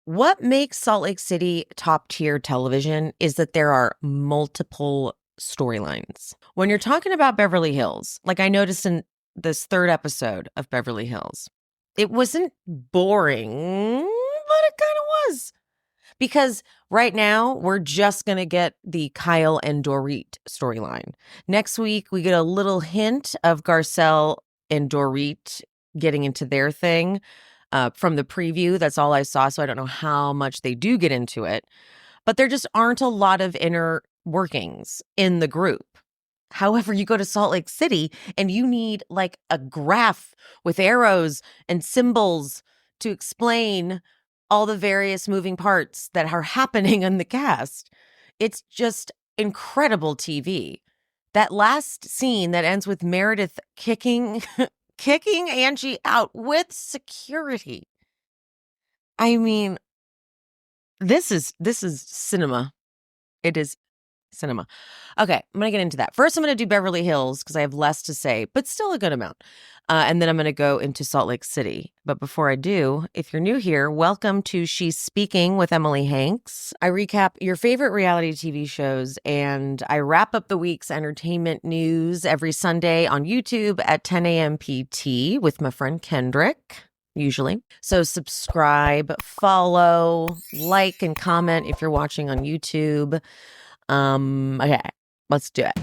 What makes Salt Lake City top tier television is that there are multiple storylines. When you're talking about Beverly Hills, like I noticed in this third episode of Beverly Hills, it wasn't boring, but it kind of was. Because right now, we're just going to get the Kyle and Dorit storyline. Next week, we get a little hint of Garcelle and Dorit getting into their thing from the preview. That's all I saw, so I don't know how much they do get into it. But there just aren't a lot of inner workings in the group. However, you go to Salt Lake City and you need like a graph with arrows and symbols to explain all the various moving parts that are happening in the cast. It's just incredible TV. That last scene that ends with Meredith kicking Angie out with security. I mean, this is cinema. It is cinema. Okay, I'm going to get into that. First, I'm going to do Beverly Hills because I have less to say, but still a good amount. And then I'm going to go into Salt Lake City. But before I do, if you're new here, welcome to She's Speaking with Emily Hanks. I recap your favorite reality TV shows, and I wrap up the week's entertainment news every Sunday on YouTube at 10 a.m. PT with my friend Kendrick. Usually. So subscribe, follow, like, and comment if you're watching on YouTube. Okay, let's do it.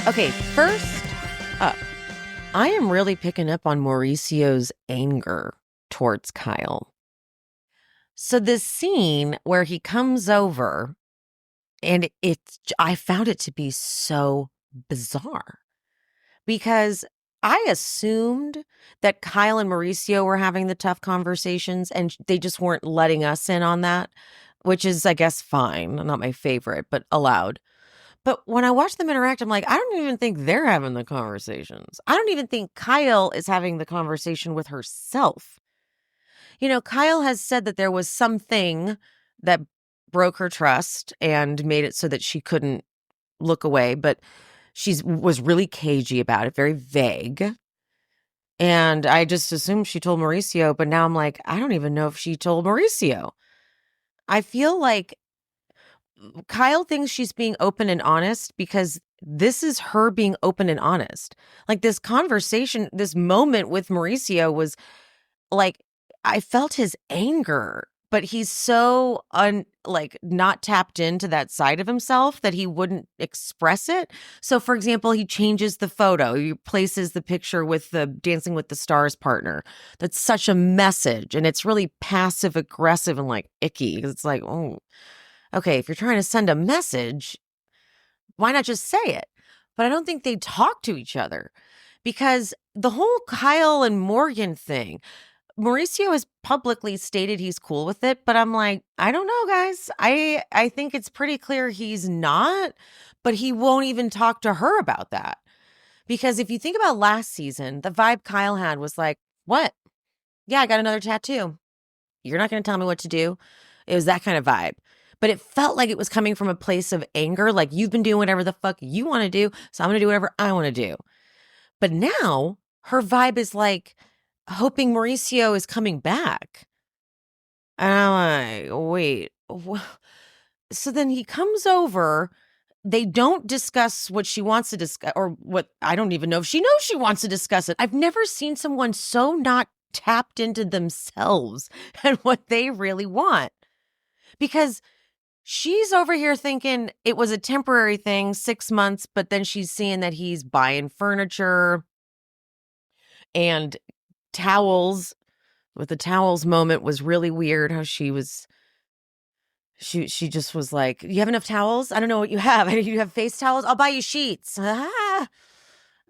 Okay, first up, I am really picking up on Mauricio's anger towards Kyle. So this scene where he comes over, and I found it to be so bizarre because I assumed that Kyle and Mauricio were having the tough conversations and they just weren't letting us in on that, which is, I guess, fine. Not my favorite, but allowed. But when I watch them interact, I'm like, I don't even think they're having the conversations. I don't even think Kyle is having the conversation with herself. You know, Kyle has said that there was something that broke her trust and made it so that she couldn't look away, but she was really cagey about it, very vague. And I just assumed she told Mauricio, but now I'm like, I don't even know if she told Mauricio. I feel like Kyle thinks she's being open and honest because this is her being open and honest. Like this conversation, this moment with Mauricio was like, I felt his anger, but he's so not tapped into that side of himself that he wouldn't express it. So for example, he changes the photo. He places the picture with the Dancing with the Stars partner. That's such a message. And it's really passive aggressive and like icky. It's like, oh, okay, if you're trying to send a message, why not just say it? But I don't think they talk to each other because the whole Kyle and Morgan thing, Mauricio has publicly stated he's cool with it, but I'm like, I don't know, guys. I think it's pretty clear he's not, but he won't even talk to her about that. Because if you think about last season, the vibe Kyle had was like, what? Yeah, I got another tattoo. You're not going to tell me what to do. It was that kind of vibe. But it felt like it was coming from a place of anger, like you've been doing whatever the fuck you want to do, so I'm going to do whatever I want to do. But now her vibe is like hoping Mauricio is coming back. And I'm like, wait. So then he comes over. They don't discuss what she wants to discuss, or what I don't even know if she knows she wants to discuss it. I've never seen someone so not tapped into themselves and what they really want. Because she's over here thinking it was a temporary thing, 6 months, but then she's seeing that he's buying furniture and towels. With the towels moment was really weird how she just was like, you have enough towels? I don't know what you have. You have face towels? I'll buy you sheets.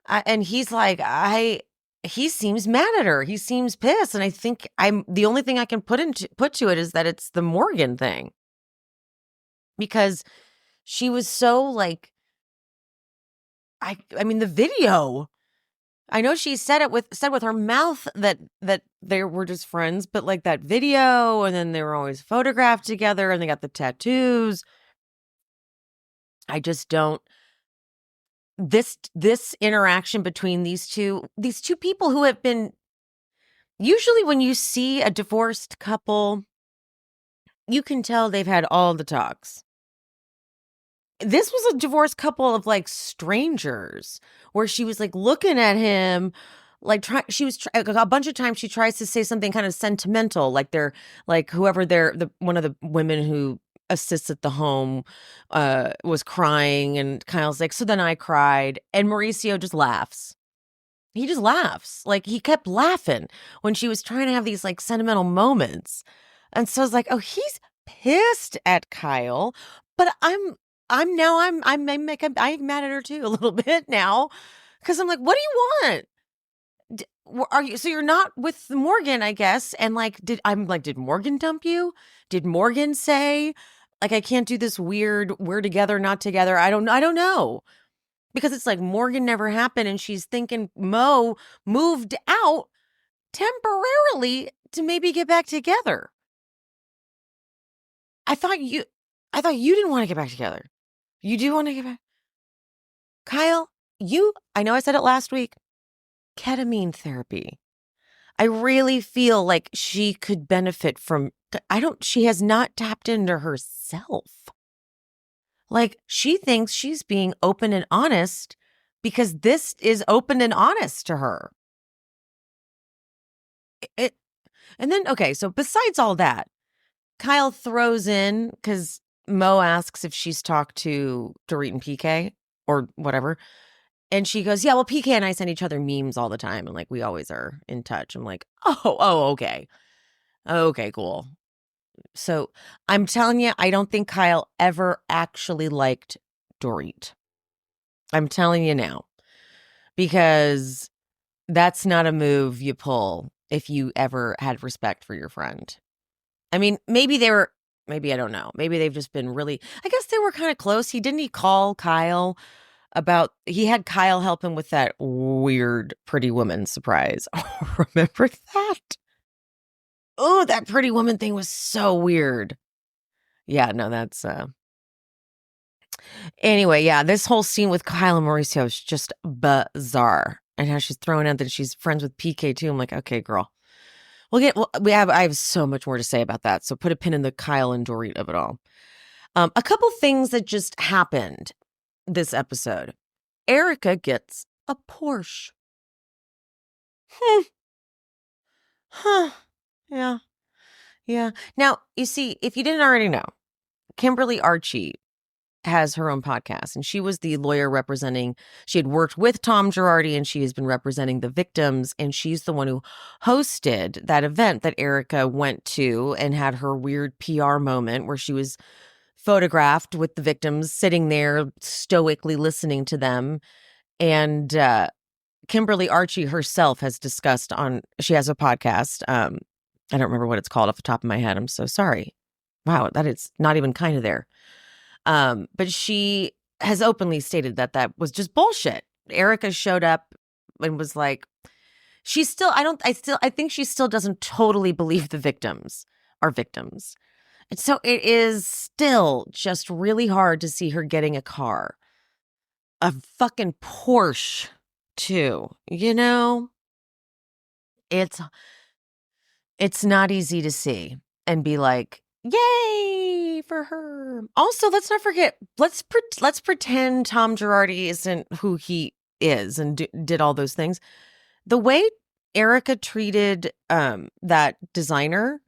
And he's like, he seems mad at her. He seems pissed. And I think the only thing I can put to it is that it's the Morgan thing. Because she was so like, I mean, the video I know she said with her mouth that they were just friends, but like that video, and then they were always photographed together, and they got the tattoos. I just don't. This interaction between these two people who have been, usually when you see a divorced couple, you can tell they've had all the talks. This was a divorced couple of like strangers, where she was like looking at him like a bunch of times she tries to say something kind of sentimental, like they're like whoever one of the women who assists at the home was crying, and Kyle's like, so then I cried, and Mauricio just laughs. He just laughs. Like, he kept laughing when she was trying to have these like sentimental moments. And so I was like, oh, he's pissed at Kyle, but I'm mad at her too a little bit now, because I'm like, what do you want? Are you, so you're not with Morgan, I guess? And like, did Morgan dump you? Did Morgan say like, I can't do this weird we're together not together? I don't know, because it's like Morgan never happened, and she's thinking Mo moved out temporarily to maybe get back together. I thought you didn't want to get back together. You do want to get back, Kyle. I know I said it last week. Ketamine therapy. I really feel like she could benefit from. She has not tapped into herself. Like, she thinks she's being open and honest because this is open and honest to her. And then, okay, so besides all that, Kyle throws in, because Mo asks if she's talked to Dorit and PK or whatever. And she goes, yeah, well, PK and I send each other memes all the time. And like, we always are in touch. I'm like, oh, okay. Okay, cool. So I'm telling you, I don't think Kyle ever actually liked Dorit. I'm telling you now, because that's not a move you pull if you ever had respect for your friend. I mean, maybe I don't know. Maybe they've just been really, I guess they were kind of close. He call Kyle he had Kyle help him with that weird Pretty Woman surprise. Remember that? Oh, that Pretty Woman thing was so weird. Yeah, no, that's anyway, yeah, this whole scene with Kyle and Mauricio is just bizarre. And how she's throwing out that she's friends with PK too. I'm like, okay, girl. I have so much more to say about that. So put a pin in the Kyle and Dorit of it all. A couple things that just happened this episode. Erica gets a Porsche. Huh. Yeah. Yeah. Now, you see, if you didn't already know, Kimberly Archie has her own podcast, and she was the lawyer she had worked with Tom Girardi, and she has been representing the victims, and she's the one who hosted that event that Erica went to and had her weird PR moment where she was photographed with the victims sitting there stoically listening to them. And Kimberly Archie herself has discussed she has a podcast. I don't remember what it's called off the top of my head. I'm so sorry. Wow, that is not even kind of there. But she has openly stated that was just bullshit. Erica showed up and was like, I think she still doesn't totally believe the victims are victims. And so it is still just really hard to see her getting a car. A fucking Porsche, too. You know? It's not easy to see and be like, yay for her. Also, let's not forget, let's pretend Tom Girardi isn't who he is and did all those things. The way Erica treated that designer,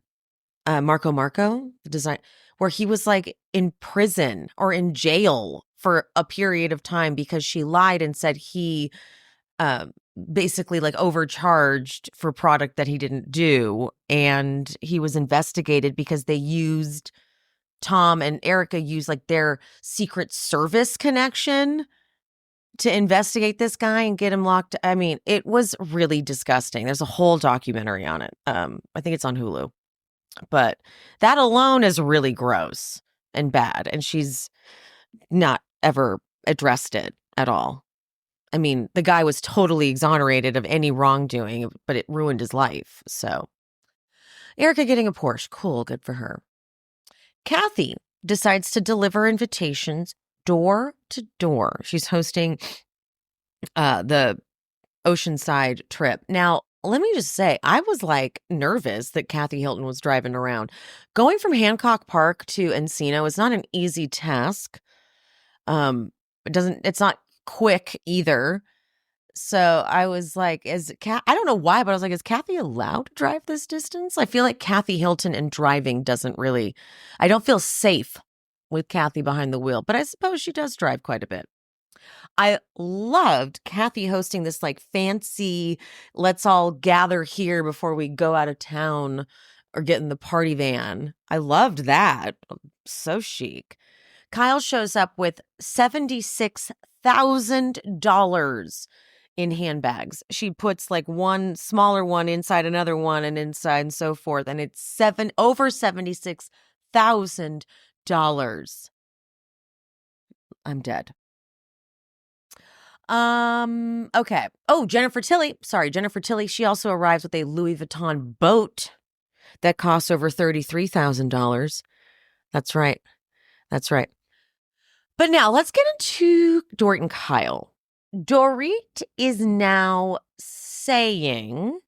Marco, the design, where he was like in prison or in jail for a period of time because she lied and said he basically like overcharged for product that he didn't do, and he was investigated because Tom and Erica used like their Secret Service connection to investigate this guy and get him locked. I mean, it was really disgusting. There's a whole documentary on it. I think it's on Hulu. But that alone is really gross and bad, and she's not ever addressed it at all. I mean, the guy was totally exonerated of any wrongdoing, but it ruined his life. So Erica getting a Porsche. Cool. Good for her. Kathy decides to deliver invitations door to door. She's hosting the Oceanside trip. Now, let me just say, I was like nervous that Kathy Hilton was driving around. Going from Hancock Park to Encino is not an easy task. It's not quick either. So I was like, I don't know why, but I was like, is Kathy allowed to drive this distance? I feel like Kathy Hilton and driving I don't feel safe with Kathy behind the wheel, but I suppose she does drive quite a bit. I loved Kathy hosting this like fancy, let's all gather here before we go out of town or get in the party van. I loved that. So chic. Kyle shows up with $76,000 in handbags. She puts like one smaller one inside another one and inside and so forth. And it's over $76,000. I'm dead. Okay. Oh, Jennifer Tilly. She also arrives with a Louis Vuitton boat that costs over $33,000. That's right. But now let's get into Dorit and Kyle. Dorit is now saying,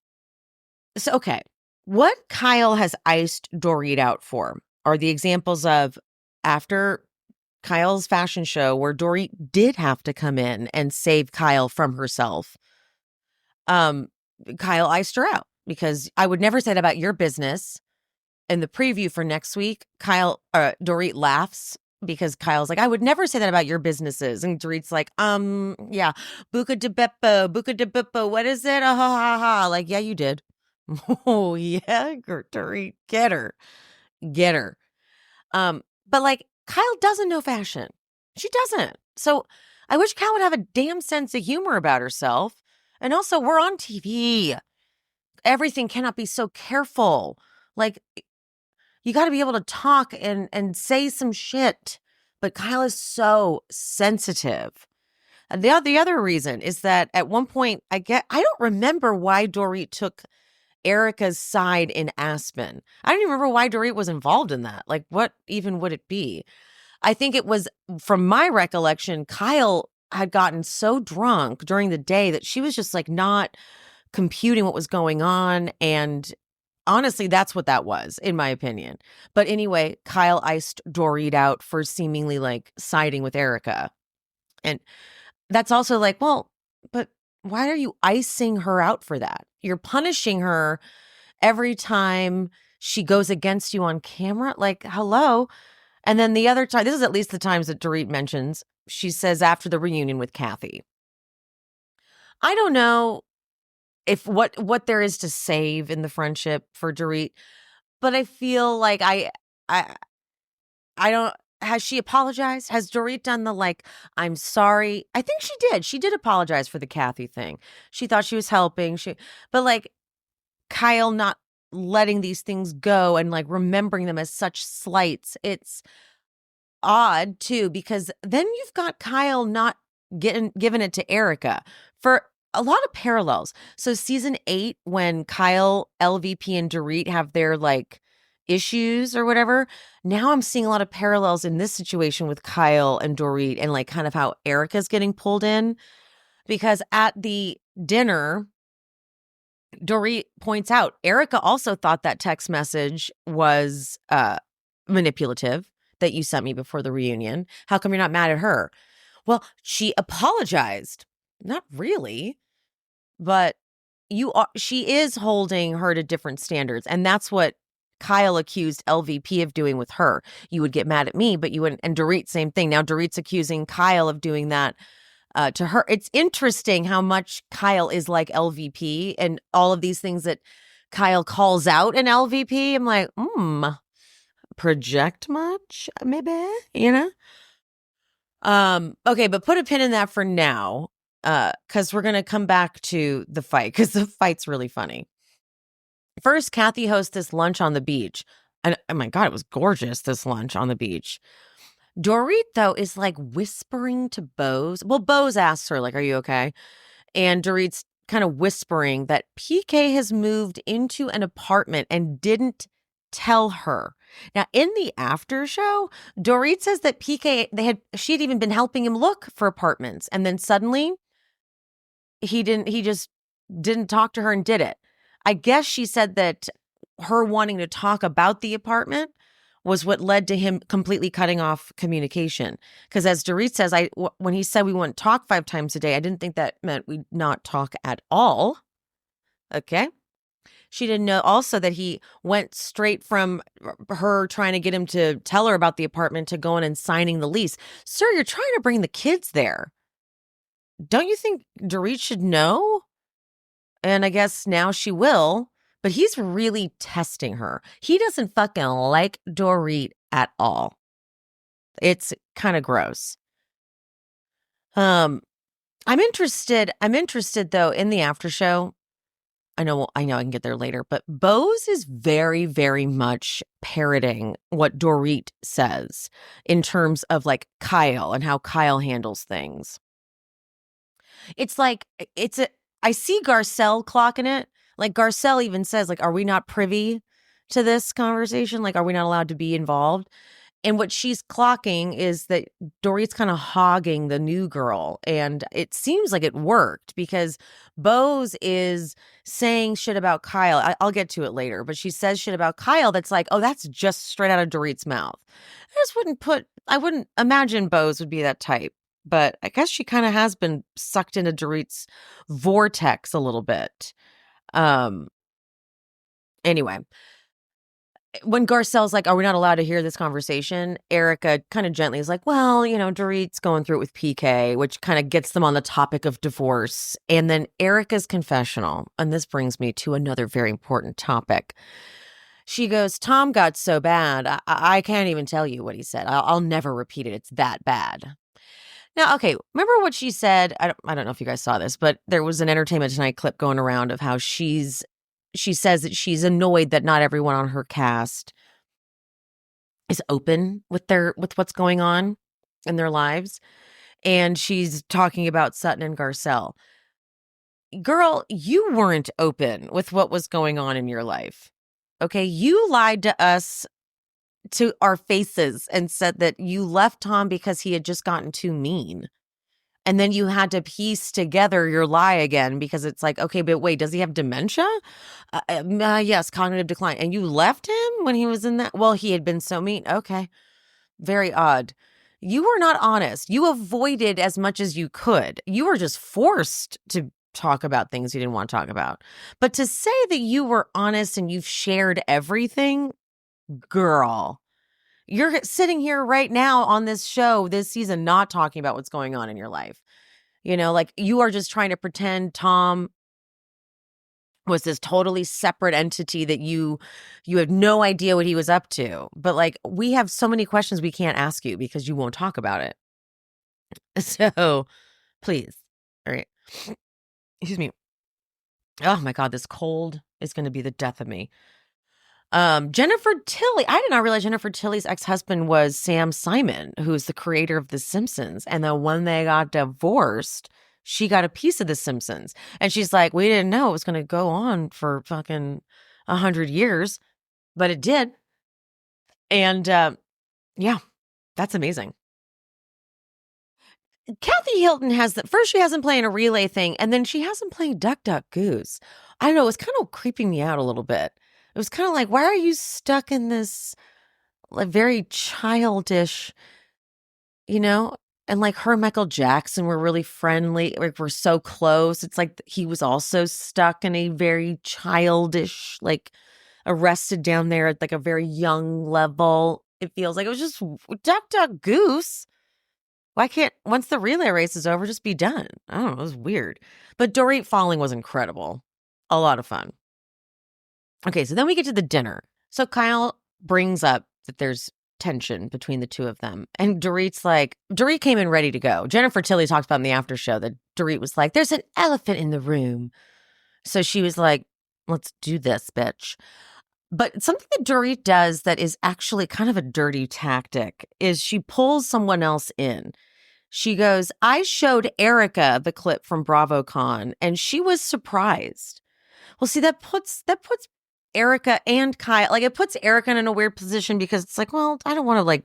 what Kyle has iced Dorit out for are the examples of after Kyle's fashion show where Dorit did have to come in and save Kyle from herself. Kyle iced her out because I would never say that about your business. In the preview for next week, Dorit laughs because Kyle's like, I would never say that about your businesses. And Dorit's like, yeah, buca de beppo, what is it? Ha ha ha. Like, yeah, you did. Oh, yeah, Dorit, get her. But like, Kyle doesn't know fashion. She doesn't. So I wish Kyle would have a damn sense of humor about herself. And also, we're on TV. Everything cannot be so careful. Like, you got to be able to talk and say some shit. But Kyle is so sensitive. And the other reason is that at one point, I don't remember why Dorit took Erica's side in Aspen. I don't even remember why Dorit was involved in that. Like, what even would it be? I think it was, from my recollection, Kyle had gotten so drunk during the day that she was just like not computing what was going on. And honestly, that's what that was, in my opinion. But anyway, Kyle iced Dorit out for seemingly like siding with Erica. And that's also like, well, but why are you icing her out for that? You're punishing her every time she goes against you on camera. Like, hello. And then the other time, this is at least the times that Dorit mentions, she says after the reunion with Kathy. I don't know if what there is to save in the friendship for Dorit, but I feel like I don't. Has she apologized? Has Dorit done the like, I'm sorry? I think she did. She did apologize for the Kathy thing. She thought she was helping. But like Kyle not letting these things go and like remembering them as such slights. It's odd too, because then you've got Kyle not giving it to Erica for a lot of parallels. So season 8, when Kyle, LVP, and Dorit have their like issues or whatever, now I'm seeing a lot of parallels in this situation with Kyle and Dorit and like kind of how Erica's getting pulled in, because at the dinner, Dorit points out Erica also thought that text message was manipulative that you sent me before the reunion. How come you're not mad at her? Well, she apologized. Not really, but she is holding her to different standards, and that's what Kyle accused LVP of doing with her. You would get mad at me, but you wouldn't. And Dorit, same thing. Now Dorit's accusing Kyle of doing that to her. It's interesting how much Kyle is like LVP and all of these things that Kyle calls out in LVP. I'm like, project much, maybe, you know? Okay, but put a pin in that for now, because we're going to come back to the fight, because the fight's really funny. First, Kathy hosts this lunch on the beach. And oh my God, it was gorgeous, this lunch on the beach. Dorit, though, is like whispering to Bose. Well, Bose asks her, like, are you okay? And Dorit's kind of whispering that PK has moved into an apartment and didn't tell her. Now, in the after show, Dorit says that PK, she had even been helping him look for apartments. And then suddenly he just didn't talk to her and did it. I guess she said that her wanting to talk about the apartment was what led to him completely cutting off communication. Because as Dorit says, when he said we wouldn't talk 5 times a day, I didn't think that meant we'd not talk at all. Okay. She didn't know also that he went straight from her trying to get him to tell her about the apartment to going and signing the lease. Sir, you're trying to bring the kids there. Don't you think Dorit should know? And I guess now she will. But he's really testing her. He doesn't fucking like Dorit at all. It's kind of gross. I'm interested though in the after show. I know I can get there later, but Bose is very, very much parroting what Dorit says in terms of like Kyle and how Kyle handles things. It's like I see Garcelle clocking it. Like Garcelle even says, like, are we not privy to this conversation? Like, are we not allowed to be involved? And what she's clocking is that Dorit's kind of hogging the new girl. And it seems like it worked because Bose is saying shit about Kyle. I'll get to it later, but she says shit about Kyle that's like, oh, that's just straight out of Dorit's mouth. I wouldn't imagine Bose would be that type. But I guess she kind of has been sucked into Dorit's vortex a little bit. Anyway, when Garcelle's like, are we not allowed to hear this conversation? Erica kind of gently is like, well, Dorit's going through it with PK, which kind of gets them on the topic of divorce. And then Erica's confessional. And this brings me to another very important topic. She goes, Tom got so bad. I can't even tell you what he said. I'll never repeat it. It's that bad. Now, okay, remember what she said? I don't know if you guys saw this, but there was an Entertainment Tonight clip going around of how she says that she's annoyed that not everyone on her cast is open with what's going on in their lives. And she's talking about Sutton and Garcelle. Girl, you weren't open with what was going on in your life. Okay, you lied to us to our faces and said that you left Tom because he had just gotten too mean. And then you had to piece together your lie again because it's like, okay, but wait, does he have dementia? Yes, cognitive decline. And you left him when he was in that? Well, he had been so mean. Okay, very odd. You were not honest. You avoided as much as you could. You were just forced to talk about things you didn't want to talk about. But to say that you were honest and you've shared everything, girl, you're sitting here right now on this show this season not talking about what's going on in your life. Like you are just trying to pretend Tom was this totally separate entity that you had no idea what he was up to. But like we have so many questions we can't ask you because you won't talk about it. So please. All right. Excuse me. Oh my God, this cold is going to be the death of me. Jennifer Tilly. I did not realize Jennifer Tilly's ex-husband was Sam Simon, who's the creator of The Simpsons. And then when they got divorced, she got a piece of The Simpsons. And she's like, we didn't know it was going to go on for fucking 100 years, but it did. And yeah, that's amazing. Kathy Hilton first she has him playing a relay thing, and then she has him playing Duck, Duck, Goose. I don't know, it's kind of creeping me out a little bit. It was kind of like, why are you stuck in this like very childish, and like her and Michael Jackson were really friendly. Like we're so close. It's like he was also stuck in a very childish, like arrested down there at like a very young level. It feels like it was just Duck, Duck, Goose. Why can't, once the relay race is over, just be done? I don't know. It was weird. But Dorit falling was incredible. A lot of fun. Okay, so then we get to the dinner. So Kyle brings up that there's tension between the two of them. And Dorit came in ready to go. Jennifer Tilly talked about in the after show that Dorit was like, there's an elephant in the room. So she was like, let's do this, bitch. But something that Dorit does that is actually kind of a dirty tactic is she pulls someone else in. She goes, I showed Erica the clip from BravoCon and she was surprised. Well, see, that puts Erica and Kyle, like it puts Erica in a weird position because it's like, well, I don't want to like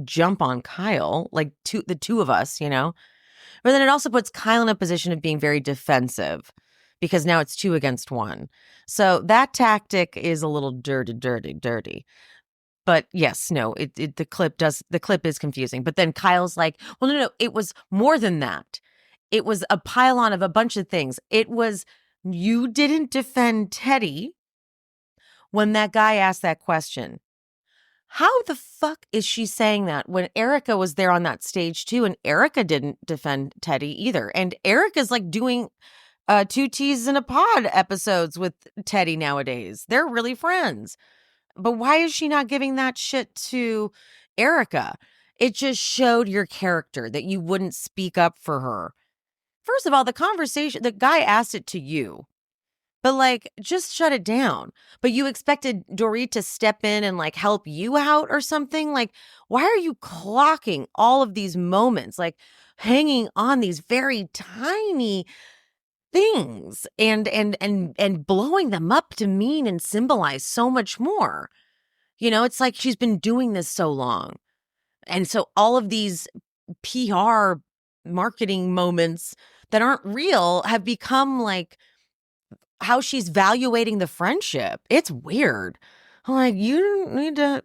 jump on Kyle, like the two of us, you know? But then it also puts Kyle in a position of being very defensive because now it's 2 against 1. So that tactic is a little dirty. But yes, no, the clip is confusing. But then Kyle's like, well, no, it was more than that. It was a pile-on of a bunch of things. It was, you didn't defend Teddy when that guy asked that question. How the fuck is she saying that when Erica was there on that stage too, and Erica didn't defend Teddy either? And Erica's like doing 2 T's in a pod episodes with Teddy nowadays. They're really friends. But why is she not giving that shit to Erica? It just showed your character that you wouldn't speak up for her. First of all, the guy asked it to you. But like, just shut it down. But you expected Dorit to step in and like help you out or something? Like, why are you clocking all of these moments? Like hanging on these very tiny things and blowing them up to mean and symbolize so much more. You know, it's like she's been doing this so long. And so all of these PR marketing moments that aren't real have become like how she's valuating the friendship. It's weird. I'm like, you need to,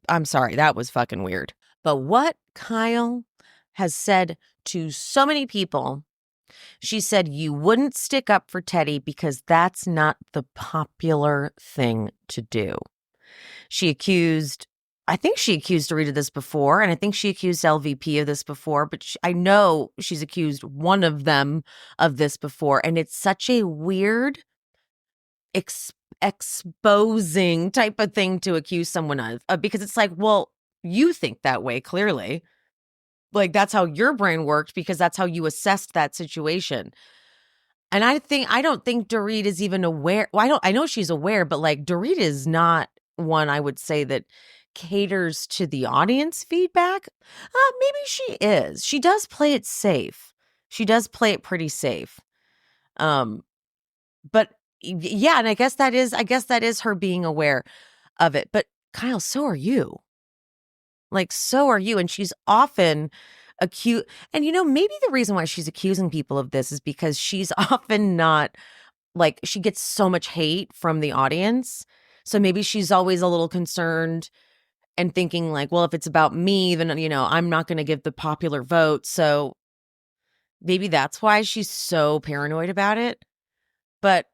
I'm sorry, that was fucking weird. But what Kyle has said to so many people, she said, you wouldn't stick up for Teddy because that's not the popular thing to do. I think she accused Dorit of this before, and I think she accused LVP of this before, but I know she's accused one of them of this before, and it's such a weird exposing type of thing to accuse someone of, because it's like, well, you think that way, clearly. Like, that's how your brain worked because that's how you assessed that situation. And I don't think Dorit is even aware. Well, I know she's aware, but like Dorit is not one I would say that caters to the audience feedback. Maybe she is. She does play it safe. She does play it pretty safe. But yeah, and I guess that is her being aware of it. But Kyle, so are you. Like, so are you. And she's often accused. And, you know, maybe the reason why she's accusing people of this is because she's often not, like, she gets so much hate from the audience. So maybe she's always a little concerned and thinking like, well, if it's about me, then, you know, I'm not going to give the popular vote. So maybe that's why she's so paranoid about it. But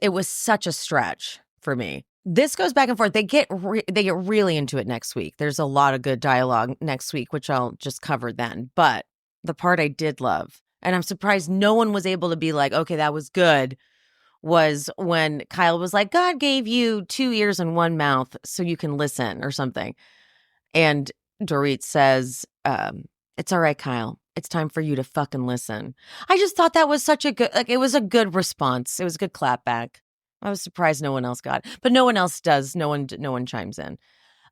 it was such a stretch for me. This goes back and forth. They get really into it next week. There's a lot of good dialogue next week, which I'll just cover then. But the part I did love, and I'm surprised no one was able to be like, okay, that was good, was when Kyle was like, God gave you 2 ears and 1 mouth so you can listen or something. And Dorit says, it's all right, Kyle. It's time for you to fucking listen. I just thought that was such a good, like, it was a good response. It was a good clap back. I was surprised no one else got it, but no one else does. No one chimes in.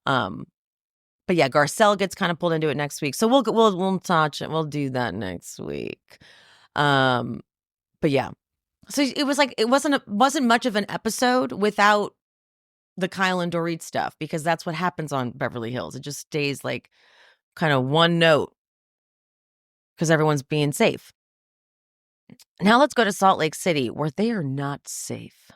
But yeah, Garcelle gets kind of pulled into it next week. So we'll touch it. We'll do that next week. But yeah. So it was like, it wasn't much of an episode without the Kyle and Dorit stuff, because that's what happens on Beverly Hills. It just stays like kind of one note because everyone's being safe. Now let's go to Salt Lake City, where they are not safe.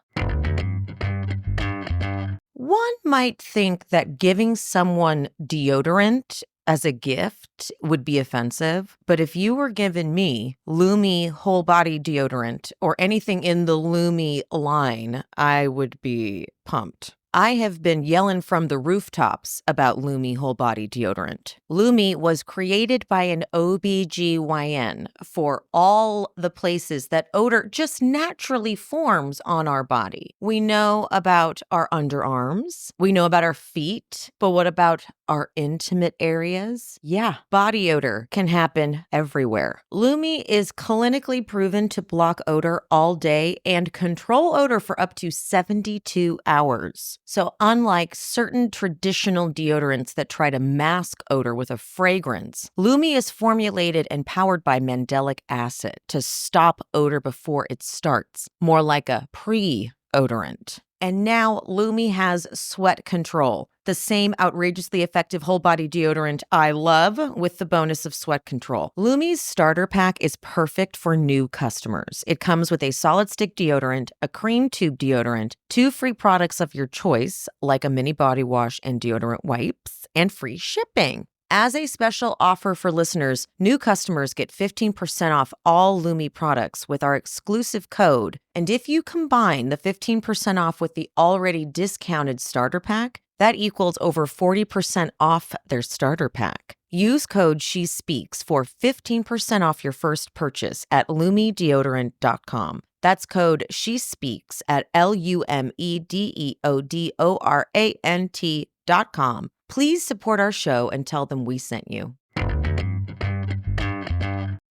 One might think that giving someone deodorant as a gift would be offensive, but if you were giving me Lumi whole body deodorant or anything in the Lumi line, I would be pumped. I have been yelling from the rooftops about Lumi whole body deodorant. Lumi was created by an OBGYN for all the places that odor just naturally forms on our body. We know about our underarms. We know about our feet. But what about our intimate areas. Yeah, body odor can happen everywhere. Lumi is clinically proven to block odor all day and control odor for up to 72 hours. So unlike certain traditional deodorants that try to mask odor with a fragrance, Lumi is formulated and powered by mandelic acid to stop odor before it starts, more like a pre-odorant. And now Lumi has sweat control, the same outrageously effective whole body deodorant I love with the bonus of sweat control. Lumi's starter pack is perfect for new customers. It comes with a solid stick deodorant, a cream tube deodorant, 2 free products of your choice, like a mini body wash and deodorant wipes, and free shipping. As a special offer for listeners, new customers get 15% off all Lumi products with our exclusive code. And if you combine the 15% off with the already discounted starter pack, that equals over 40% off their starter pack. Use code SHESPEAKS for 15% off your first purchase at LumiDeodorant.com. That's code SHESPEAKS at LumiDeodorant.com. Please support our show and tell them we sent you.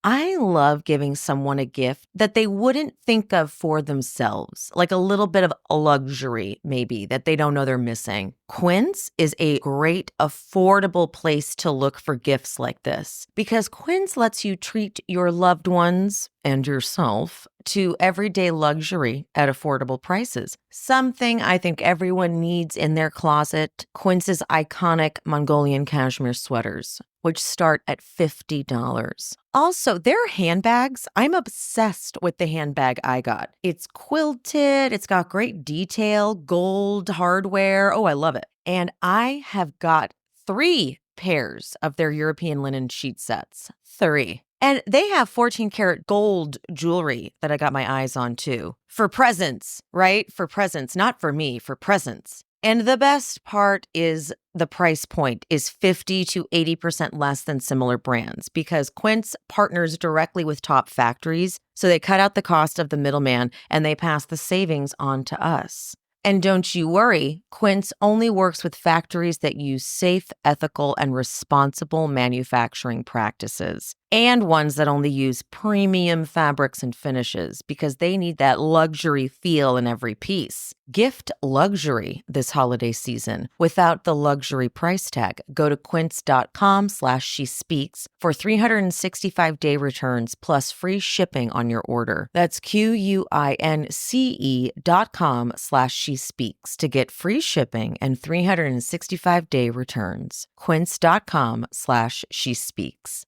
I love giving someone a gift that they wouldn't think of for themselves, like a little bit of a luxury, maybe, that they don't know they're missing. Quince is a great, affordable place to look for gifts like this because Quince lets you treat your loved ones and yourself to everyday luxury at affordable prices. Something I think everyone needs in their closet, Quince's iconic Mongolian cashmere sweaters, which start at $50. Also, their handbags, I'm obsessed with the handbag I got. It's quilted, it's got great detail, gold hardware. Oh, I love it. And I have got 3 pairs of their European linen sheet sets. 3. And they have 14 karat gold jewelry that I got my eyes on too. For presents, right? For presents, not for me, for presents. And the best part is the price point is 50 to 80% less than similar brands because Quince partners directly with top factories, so they cut out the cost of the middleman and they pass the savings on to us. And don't you worry, Quince only works with factories that use safe, ethical, and responsible manufacturing practices, and ones that only use premium fabrics and finishes because they need that luxury feel in every piece. Gift luxury this holiday season without the luxury price tag. Go to quince.com/shespeaks for 365-day returns plus free shipping on your order. That's QUINCE.com/shespeaks to get free shipping and 365-day returns. Quince.com/shespeaks.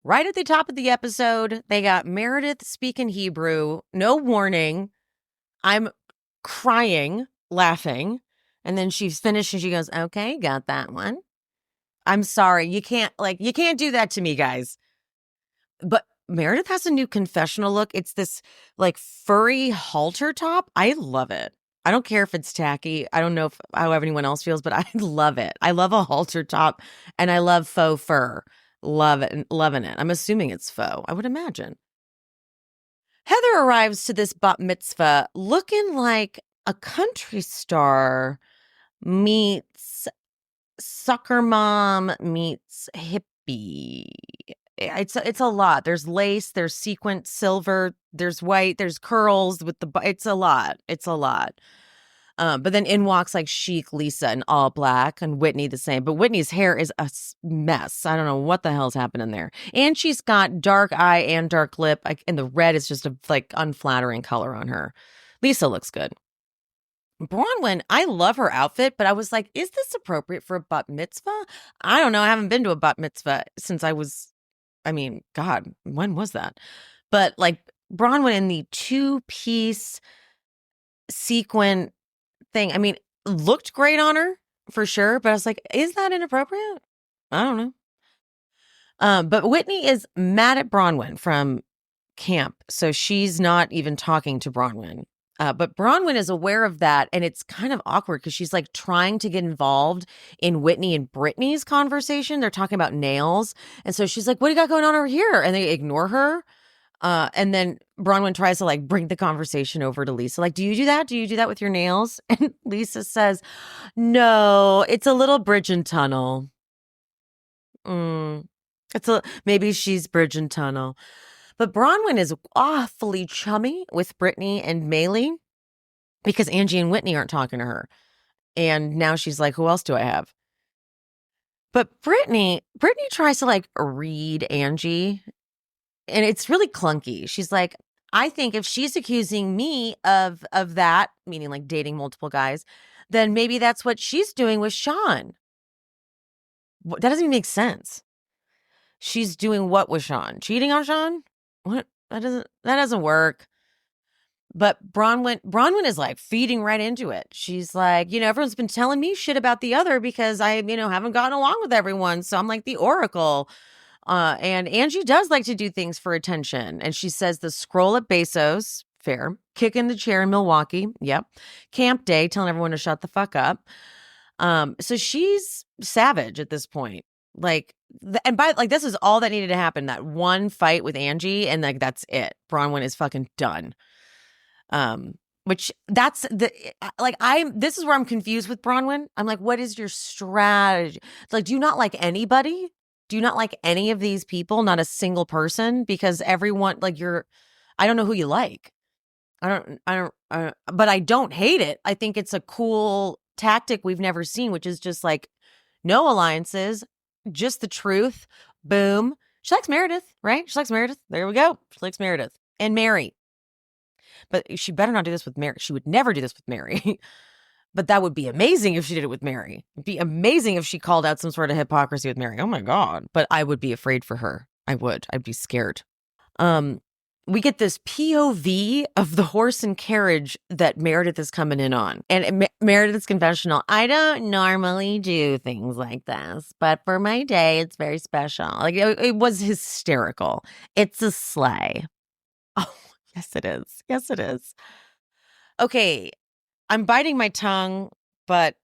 Right at the top of the episode, they got Meredith speaking Hebrew. No warning. I'm crying, laughing. And then she's finished and she goes, okay, got that one. I'm sorry. You can't do that to me, guys. But Meredith has a new confessional look. It's this like furry halter top. I love it. I don't care if it's tacky. I don't know how anyone else feels, but I love it. I love a halter top and I love faux fur. Love it. Loving it. I'm assuming it's faux. I would imagine. Heather arrives to this bat mitzvah looking like a country star meets soccer mom meets hippie. It's a lot. There's lace, there's sequin silver, there's white, there's curls with it's a lot. It's a lot. But then in walks like chic Lisa in all black and Whitney the same. But Whitney's hair is a mess. I don't know what the hell's happening there. And she's got dark eye and dark lip. And the red is just a unflattering color on her. Lisa looks good. Bronwyn, I love her outfit, but I was like, is this appropriate for a bat mitzvah? I don't know. I haven't been to a bat mitzvah since God, when was that? But Bronwyn in the 2-piece sequin thing, looked great on her for sure, but I was like, is that inappropriate? I don't know. But Whitney is mad at Bronwyn from camp, so she's not even talking to Bronwyn. But Bronwyn is aware of that, and it's kind of awkward because she's trying to get involved in Whitney and Brittany's conversation. They're talking about nails, and so she's like, what do you got going on over here? And they ignore her. And then Bronwyn tries to like bring the conversation over to Lisa. Like, do you do that? Do you do that with your nails? And Lisa says, no, it's a little bridge and tunnel. Maybe she's bridge and tunnel. But Bronwyn is awfully chummy with Brittany and Maylee because Angie and Whitney aren't talking to her. And now she's like, who else do I have? But Brittany tries to like read Angie, and it's really clunky. She's like, I think if she's accusing me of that, meaning like dating multiple guys, then maybe that's what she's doing with Sean. That doesn't even make sense. She's doing what with Sean? Cheating on Sean? What? That doesn't work. But Bronwyn is like feeding right into it. She's like, everyone's been telling me shit about the other because I, haven't gotten along with everyone. So I'm like the oracle. And Angie does like to do things for attention. And she says the scroll at Bezos, fair. Kick in the chair in Milwaukee, yep. Camp day, telling everyone to shut the fuck up. So she's savage at this point. Like, this is all that needed to happen. That one fight with Angie, and like that's it. Bronwyn is fucking done. Which that's this is where I'm confused with Bronwyn. I'm like, what is your strategy? It's like, do you not like anybody? Do you not like any of these people? Not a single person? Because everyone, like, I don't know who you like. But I don't hate it. I think it's a cool tactic we've never seen, which is just like no alliances, just the truth. Boom. She likes Meredith, right? She likes Meredith. There we go. She likes Meredith and Mary. But she better not do this with Mary. She would never do this with Mary. But that would be amazing if she did it with Mary. It'd be amazing if she called out some sort of hypocrisy with Mary. Oh my God. But I would be afraid for her. I would. I'd be scared. We get this POV of the horse and carriage that Meredith is coming in on. And Meredith's confessional, I don't normally do things like this, but for my day, it's very special. Like, it was hysterical. It's a sleigh. Oh, yes, it is. Yes, it is. Okay, I'm biting my tongue, but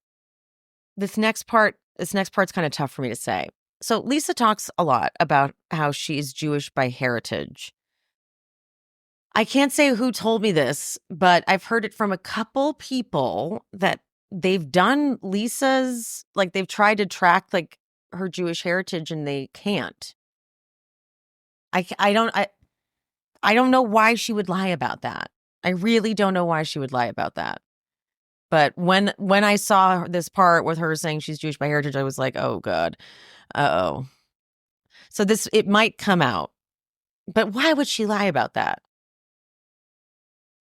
this next part's kind of tough for me to say. So Lisa talks a lot about how she's Jewish by heritage. I can't say who told me this, but I've heard it from a couple people that they've done Lisa's, like they've tried to track like her Jewish heritage and they can't. I don't know why she would lie about that. I really don't know why she would lie about that. But when I saw this part with her saying she's Jewish by heritage, I was like, oh God. Uh-oh. So it might come out. But why would she lie about that?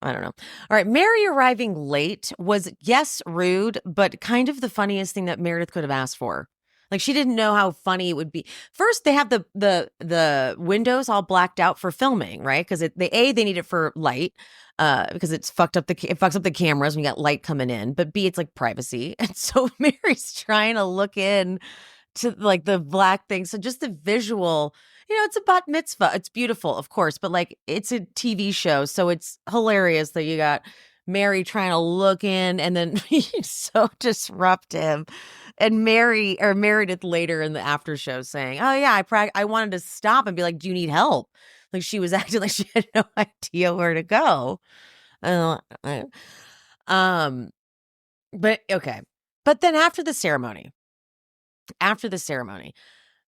I don't know. All right. Mary arriving late was, yes, rude, but kind of the funniest thing that Meredith could have asked for. Like, she didn't know how funny it would be. First, they have the windows all blacked out for filming, right? Because they need it for light, because it fucks up the cameras when you got light coming in. But B, it's like privacy, and so Mary's trying to look in to like the black thing. So just the visual. It's a bat mitzvah. It's beautiful, of course, but like it's a TV show. So it's hilarious that you got Mary trying to look in and then he's so disruptive. And Meredith later in the after show saying, oh yeah, I wanted to stop and be like, do you need help? Like she was acting like she had no idea where to go. But okay. But then after the ceremony,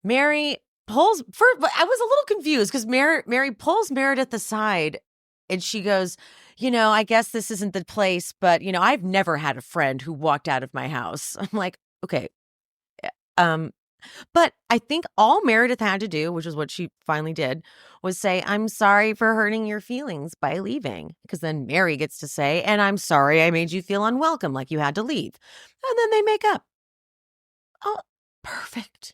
Mary pulls I was a little confused because Mary pulls Meredith aside and she goes, I guess this isn't the place, but I've never had a friend who walked out of my house. I'm like, okay. But I think all Meredith had to do, which is what she finally did, was say, I'm sorry for hurting your feelings by leaving. Because then Mary gets to say, and I'm sorry I made you feel unwelcome, like you had to leave. And then they make up. Oh, perfect.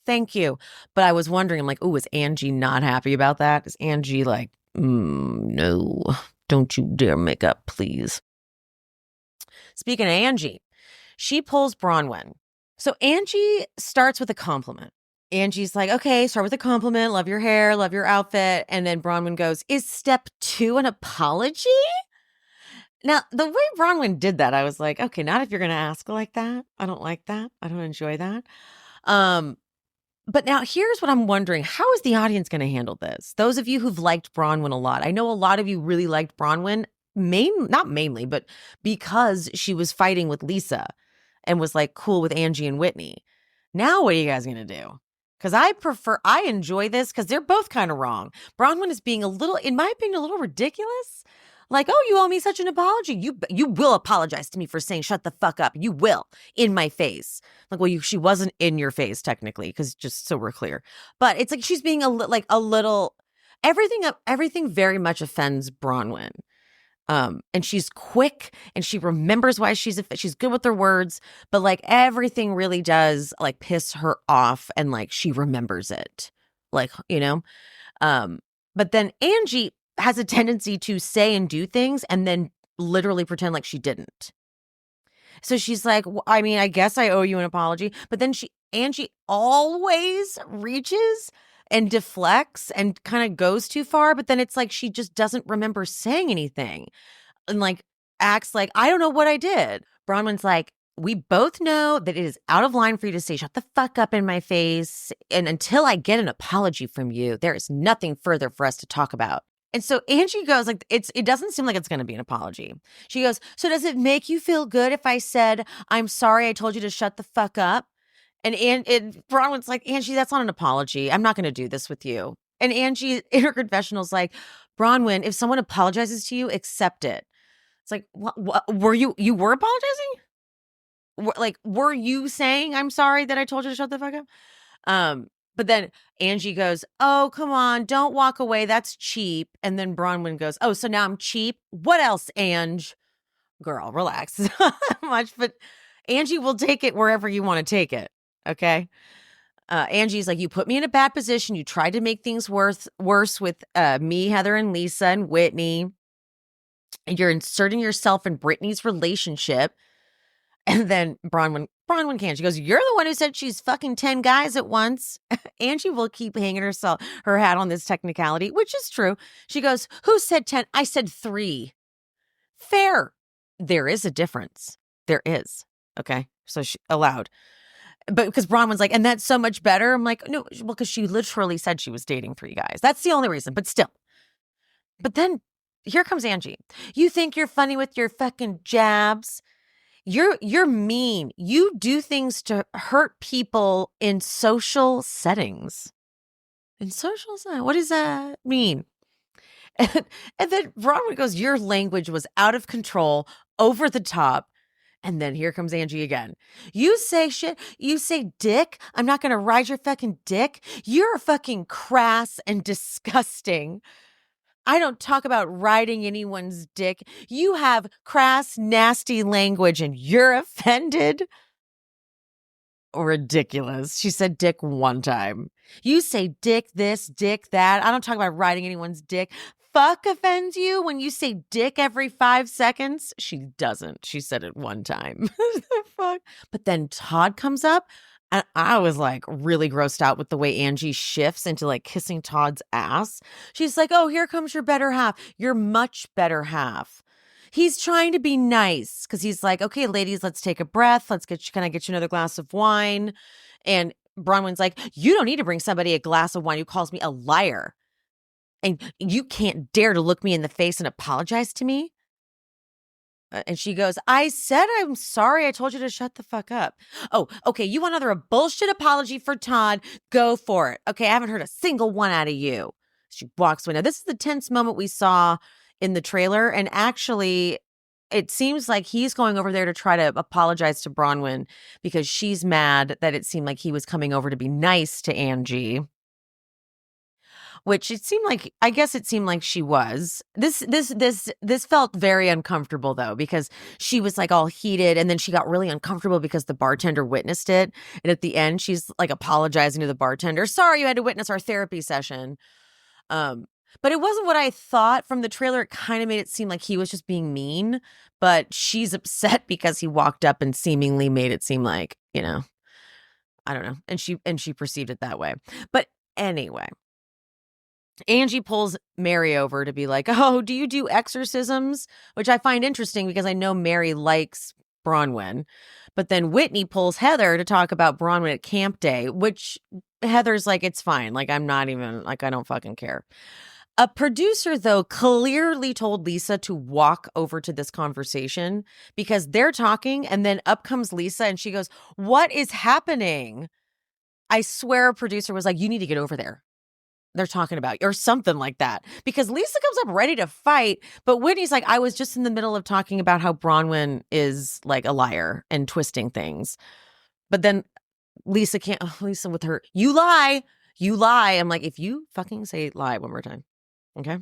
Thank you. But I was wondering, I'm like, oh, is Angie not happy about that? Is Angie like, no, don't you dare make up, please. Speaking of Angie, she pulls Bronwyn. So Angie starts with a compliment. Angie's like, okay, start with a compliment. Love your hair, love your outfit. And then Bronwyn goes, is step 2 an apology? Now, the way Bronwyn did that, I was like, okay, not if you're going to ask like that. I don't like that. I don't enjoy that. But now here's what I'm wondering. How is the audience going to handle this? Those of you who've liked Bronwyn a lot. I know a lot of you really liked Bronwyn, not mainly, but because she was fighting with Lisa and was like cool with Angie and Whitney. Now what are you guys going to do? Because I enjoy this because they're both kind of wrong. Bronwyn is being a little, in my opinion, a little ridiculous. Like, oh, you owe me such an apology. You will apologize to me for saying shut the fuck up. You will, in my face. Like, well, she wasn't in your face technically, because just so we're clear. But it's like she's being a little. Everything very much offends Bronwyn. And she's quick and she remembers why she's good with her words, but like everything really does like piss her off, and like she remembers it, like, you know. But then Angie has a tendency to say and do things and then literally pretend like she didn't. So she's like, I mean, I guess I owe you an apology. But then Angie always reaches and deflects and kind of goes too far. But then it's like she just doesn't remember saying anything and like acts like, I don't know what I did. Bronwyn's like, we both know that it is out of line for you to say, shut the fuck up in my face. And until I get an apology from you, there is nothing further for us to talk about. And so Angie goes like, it doesn't seem like it's going to be an apology. She goes, so does it make you feel good if I said, I'm sorry I told you to shut the fuck up? And Bronwyn's like, Angie, that's not an apology. I'm not going to do this with you. And Angie in her confessional's like, Bronwyn, if someone apologizes to you, accept it. It's like, what were you were apologizing? Were you saying, I'm sorry that I told you to shut the fuck up? But then Angie goes, oh, come on, don't walk away. That's cheap. And then Bronwyn goes, oh, so now I'm cheap? What else, Ange? Girl, relax. Much, but Angie will take it wherever you want to take it. Okay. Angie's like, you put me in a bad position. You tried to make things worse with me, Heather, and Lisa and Whitney. And you're inserting yourself in Brittany's relationship. And then Bronwyn can't. She goes, you're the one who said she's fucking 10 guys at once. Angie will keep hanging her hat on this technicality, which is true. She goes, who said 10? I said 3. Fair. There is a difference. There is. Okay. So she allowed. But because Bronwyn's like, and that's so much better. I'm like, no, well, because she literally said she was dating 3 guys. That's the only reason, but still. But then here comes Angie. You think you're funny with your fucking jabs? You're mean. You do things to hurt people in social settings. In social settings? What does that mean? And then Bronwyn goes, your language was out of control, over the top. And then here comes Angie again. You say shit. You say dick. I'm not going to ride your fucking dick. You're fucking crass and disgusting. I don't talk about riding anyone's dick. You have crass, nasty language and you're offended? Ridiculous. She said dick one time. You say dick this, dick that. I don't talk about riding anyone's dick. Fuck offends you when you say dick every 5 seconds? She doesn't. She said it one time. Fuck. But then Todd comes up. And I was like really grossed out with the way Angie shifts into like kissing Todd's ass. She's like, oh, here comes your better half. Your much better half. He's trying to be nice because he's like, okay, ladies, let's take a breath. Can I get you another glass of wine? And Bronwyn's like, you don't need to bring somebody a glass of wine who calls me a liar. And you can't dare to look me in the face and apologize to me. And she goes, I said I'm sorry. I told you to shut the fuck up. Oh, okay. You want another bullshit apology for Todd? Go for it. Okay, I haven't heard a single one out of you. She walks away. Now, this is the tense moment we saw in the trailer. And actually, it seems like he's going over there to try to apologize to Bronwyn because she's mad that it seemed like he was coming over to be nice to Angie. Which it seemed like she was. This felt very uncomfortable though, because she was like all heated and then she got really uncomfortable because the bartender witnessed it. And at the end, she's like apologizing to the bartender. Sorry you had to witness our therapy session. But it wasn't what I thought from the trailer. It kind of made it seem like he was just being mean, but she's upset because he walked up and seemingly made it seem like, you know, I don't know. And she perceived it that way. But anyway, Angie pulls Mary over to be like, oh, do you do exorcisms? Which I find interesting because I know Mary likes Bronwyn. But then Whitney pulls Heather to talk about Bronwyn at camp day, which Heather's like, it's fine. Like, I'm not even, like, I don't fucking care. A producer, though, clearly told Lisa to walk over to this conversation because they're talking, and then up comes Lisa and she goes, what is happening? I swear a producer was like, you need to get over there. They're talking about you, or something like that. Because Lisa comes up ready to fight, but Whitney's like, I was just in the middle of talking about how Bronwyn is like a liar and twisting things. But then Lisa can't, Lisa with her, you lie. I'm like, if you fucking say lie one more time. Okay.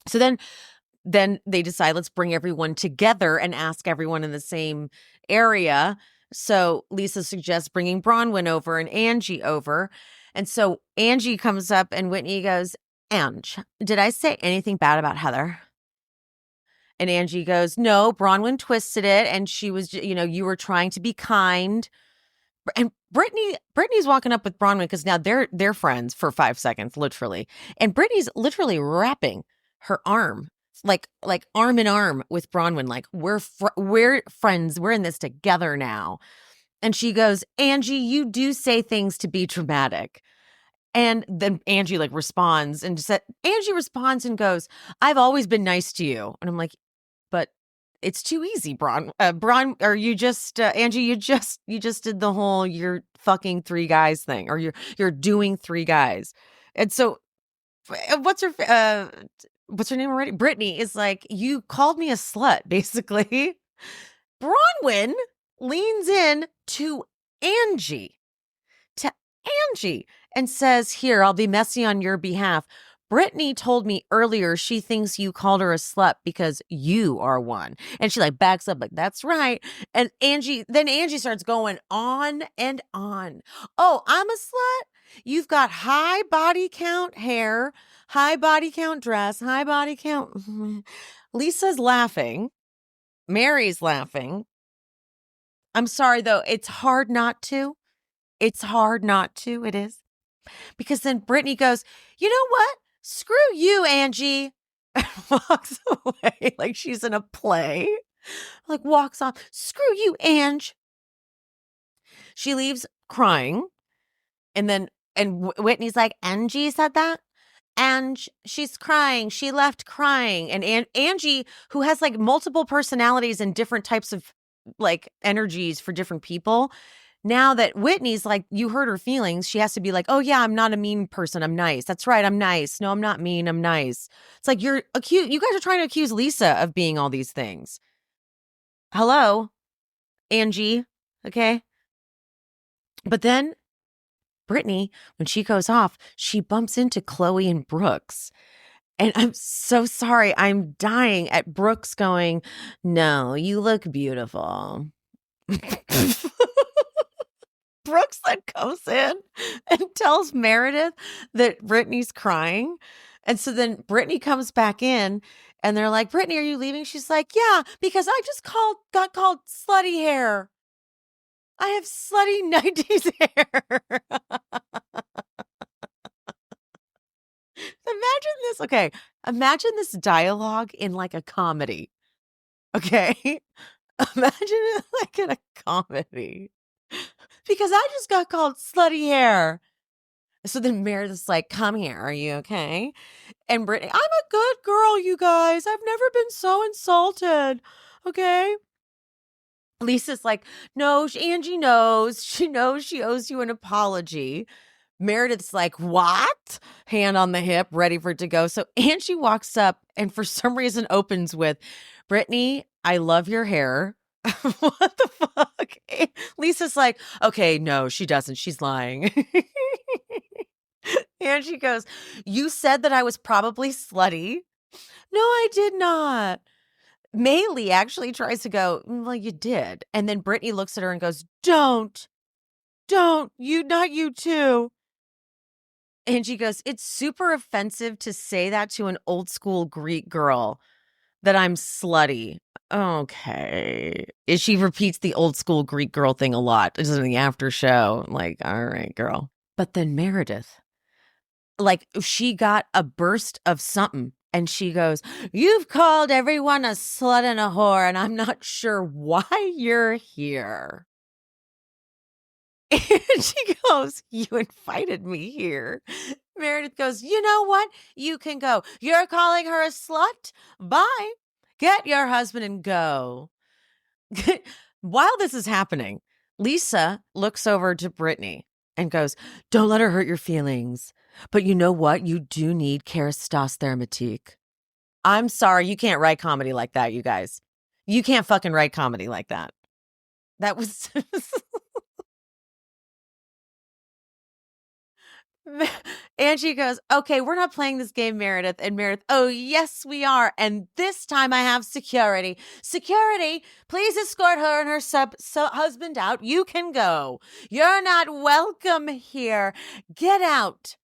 So then they decide, let's bring everyone together and ask everyone in the same area. So Lisa suggests bringing Bronwyn over and Angie over. And so Angie comes up and Whitney goes, Ange, did I say anything bad about Heather? And Angie goes, no, Bronwyn twisted it. And she was, you were trying to be kind. And Brittany's walking up with Bronwyn because now they're friends for 5 seconds, literally. And Brittany's literally wrapping her arm, like arm in arm with Bronwyn. Like, we're friends. We're in this together now. And she goes, Angie, you do say things to be dramatic. And then Angie responds and goes, I've always been nice to you. And I'm like, but it's too easy, or you just, Angie, you just did the whole, you're fucking 3 guys thing, or you're doing 3 guys. And so what's her name already? Brittany is like, you called me a slut, basically. Bronwyn leans in to Angie and says, here, I'll be messy on your behalf. Brittany told me earlier she thinks you called her a slut because you are one. And she backs up that's right. And Angie starts going on and on. Oh, I'm a slut? You've got high body count hair, high body count dress, high body count. Lisa's laughing. Mary's laughing. I'm sorry, though. It's hard not to. It is. Because then Brittany goes, you know what? Screw you, Angie. And walks away like she's in a play. Walks off. Screw you, Ange. She leaves crying. And Whitney's like, Angie said that? And she's crying. She left crying. And Angie, who has multiple personalities and different types of energies for different people, now that Whitney's you hurt her feelings, she has to be oh yeah, I'm not a mean person. I'm nice. That's right. I'm nice. No, I'm not mean. I'm nice. It's you guys are trying to accuse Lisa of being all these things. Hello, Angie. Okay. But then Brittany, when she goes off, she bumps into Chloe and Brooks. And I'm so sorry. I'm dying at Brooks going, no, you look beautiful. Brooks then comes in and tells Meredith that Brittany's crying. And so then Brittany comes back in and they're like, Brittany, are you leaving? She's like, yeah, because I just got called slutty hair. I have slutty 90s hair. Imagine this. Okay. Imagine this dialogue in a comedy. Okay. Imagine it in a comedy. Because I just got called slutty hair. So then Meredith's like, come here. Are you okay? And Brittany, I'm a good girl, you guys. I've never been so insulted. Okay. Lisa's like, no, Angie knows. She knows she owes you an apology. Meredith's like, what? Hand on the hip, ready for it to go. So Angie walks up and for some reason opens with, Brittany, I love your hair. What the fuck? Lisa's like, okay, no, she doesn't. She's lying. Angie goes, you said that I was probably slutty. No, I did not. Maylee actually tries to go, well, you did. And then Brittany looks at her and goes, don't, not you too. And she goes, it's super offensive to say that to an old school Greek girl, that I'm slutty. Okay. She repeats the old school Greek girl thing a lot. This is in the after show. All right, girl. But then Meredith, she got a burst of something And she goes, "You've called everyone a slut and a whore, and I'm not sure why you're here." And she goes, "You invited me here." Meredith goes, "You know what? You can go. You're calling her a slut? Bye. Get your husband and go." While this is happening, Lisa looks over to Brittani and goes, "Don't let her hurt your feelings. But you know what? You do need Kerastase Thermatique." I'm sorry, you can't write comedy like that, you guys. You can't fucking write comedy like that. That was Angie goes, "Okay, we're not playing this game, Meredith." And Meredith, "Oh, yes, we are. And this time I have security. Security, please escort her and her husband out. You can go. You're not welcome here. Get out.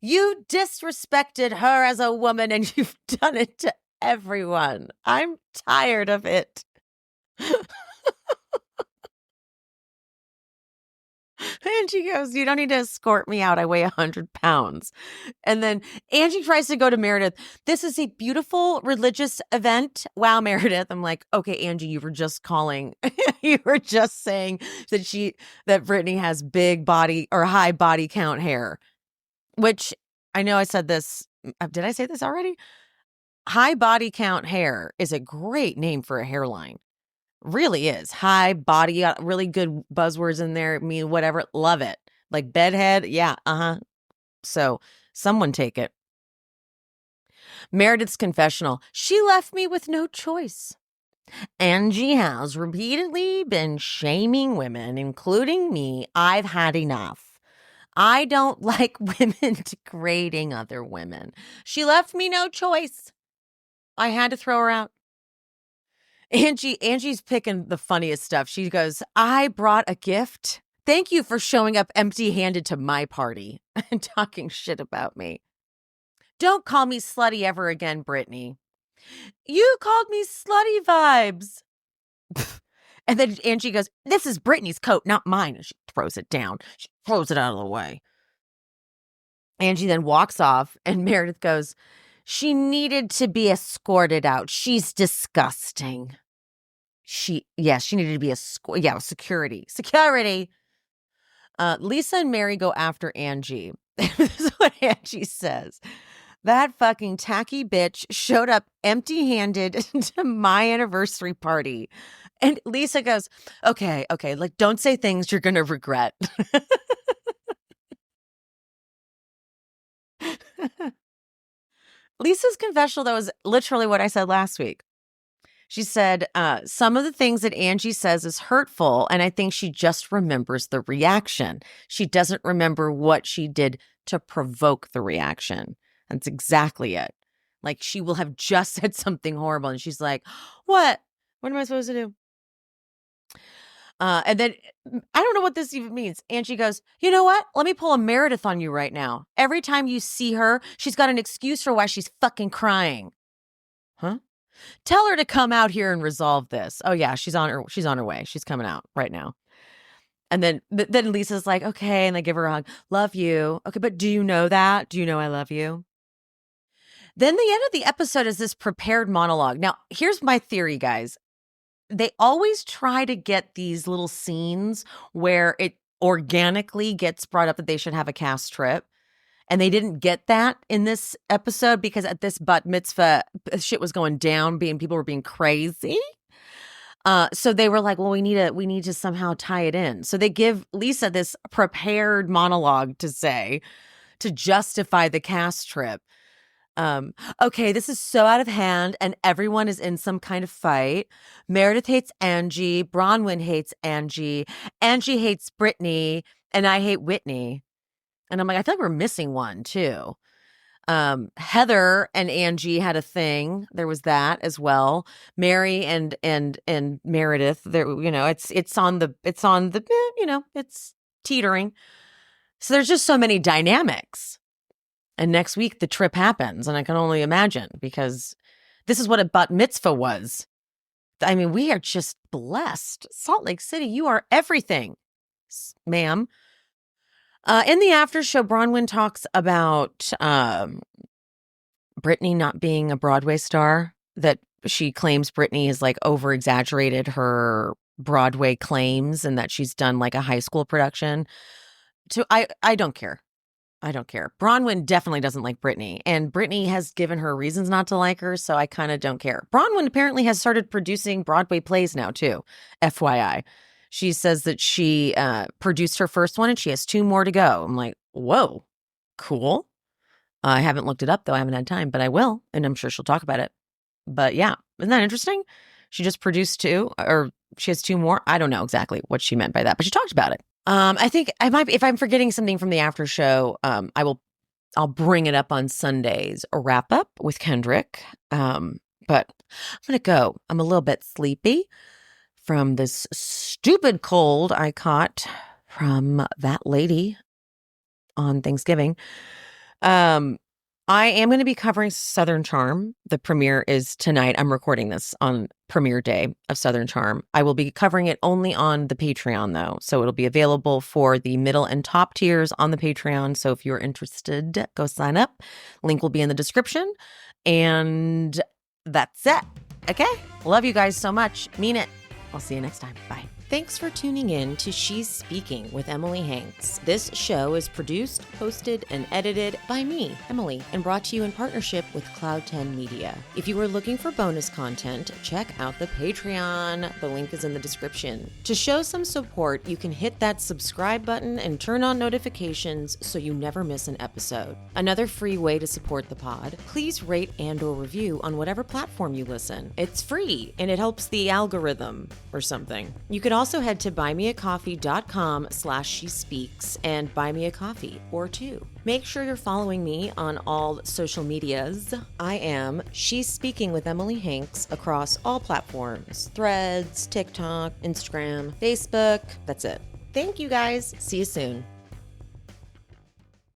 You disrespected her as a woman and you've done it to everyone. I'm tired of it." And she goes, "You don't need to escort me out. I weigh 100 pounds. And then Angie tries to go to Meredith. "This is a beautiful religious event." Wow, Meredith. I'm like, okay, Angie, you were just calling. You were just saying that Brittani has big body or high body count hair, which I know I said this. Did I say this already? High body count hair is a great name for a hairline. Really is. High body, really good buzzwords in there. I mean, whatever. Love it. Like bedhead. Yeah. So someone take it. Meredith's confessional. "She left me with no choice. Angie has repeatedly been shaming women, including me. I've had enough. I don't like women degrading other women. She left me no choice. I had to throw her out." Angie's picking the funniest stuff. She goes, "I brought a gift. Thank you for showing up empty-handed to my party and talking shit about me. Don't call me slutty ever again, Brittani." "You called me slutty vibes." And then Angie goes, "This is Brittany's coat, not mine." And she throws it down. She throws it out of the way. Angie then walks off and Meredith goes, "She needed to be escorted out. She's disgusting." She needed to be security. Security. Lisa and Mary go after Angie. This is what Angie says. "That fucking tacky bitch showed up empty-handed to my anniversary party." And Lisa goes, okay, like, don't say things you're going to regret. Lisa's confessional, though, is literally what I said last week. She said, "Some of the things that Angie says is hurtful, and I think she just remembers the reaction. She doesn't remember what she did to provoke the reaction." That's exactly it. Like, she will have just said something horrible, and she's like, "What? What am I supposed to do?" And then I don't know what this even means. Angie goes, "You know what? Let me pull a Meredith on you right now. Every time you see her, she's got an excuse for why she's fucking crying." Huh? "Tell her to come out here and resolve this." Oh yeah, she's on her way. She's coming out right now. And then Lisa's like, "Okay," and they give her a hug. "Love you." "Okay, but do you know that? Do you know I love you?" Then the end of the episode is this prepared monologue. Now, here's my theory, guys. They always try to get these little scenes where it organically gets brought up that they should have a cast trip. And they didn't get that in this episode because at this bat mitzvah, shit was going down, people were being crazy. So they were like, well, we need to somehow tie it in. So they give Lisa this prepared monologue to say to justify the cast trip. Okay, this is so out of hand and everyone is in some kind of fight. Meredith hates Angie. Bronwyn hates Angie. Angie hates Brittani. And I hate Whitney. And I'm like, I feel like we're missing one too. Heather and Angie had a thing. There was that as well. Mary and Meredith. There, it's on the, it's teetering. So there's just so many dynamics. And next week the trip happens, and I can only imagine because this is what a bat mitzvah was. I mean, we are just blessed. Salt Lake City, you are everything, ma'am. In the after show, Bronwyn talks about Brittani not being a Broadway star, that she claims Brittani has like over exaggerated her Broadway claims and that she's done like a high school production. So I don't care. I don't care. Bronwyn definitely doesn't like Brittani, and Brittani has given her reasons not to like her, so I kind of don't care. Bronwyn apparently has started producing Broadway plays now, too, FYI. She says that she produced her first one, and she has 2 more to go. I'm like, whoa, cool. I haven't looked it up, though. I haven't had time, but I will, and I'm sure she'll talk about it. But yeah, isn't that interesting? She just produced 2, or she has 2 more. I don't know exactly what she meant by that, but she talked about it. I think I might be, if I'm forgetting something from the after show, I'll bring it up on Sunday's wrap up with Kendrick. But I'm going to go. I'm a little bit sleepy from this stupid cold I caught from that lady on Thanksgiving. I am going to be covering Southern Charm. The premiere is tonight. I'm recording this on premiere day of Southern Charm. I will be covering it only on the Patreon, though. So it'll be available for the middle and top tiers on the Patreon. So if you're interested, go sign up. Link will be in the description. And that's it. Okay? Love you guys so much. Mean it. I'll see you next time. Bye. Thanks for tuning in to She's Speaking with Emily Hanks. This show is produced, hosted, and edited by me, Emily, and brought to you in partnership with Cloud 10 Media. If you are looking for bonus content, check out the Patreon. The link is in the description. To show some support, you can hit that subscribe button and turn on notifications so you never miss an episode. Another free way to support the pod, please rate and/or review on whatever platform you listen. It's free, and it helps the algorithm or something. You could also head to buymeacoffee.com/shespeaks and buy me a coffee or 2. Make sure you're following me on all social medias. I am She's Speaking with Emily Hanks across all platforms: Threads, TikTok, Instagram, Facebook. That's it. Thank you guys. See you soon.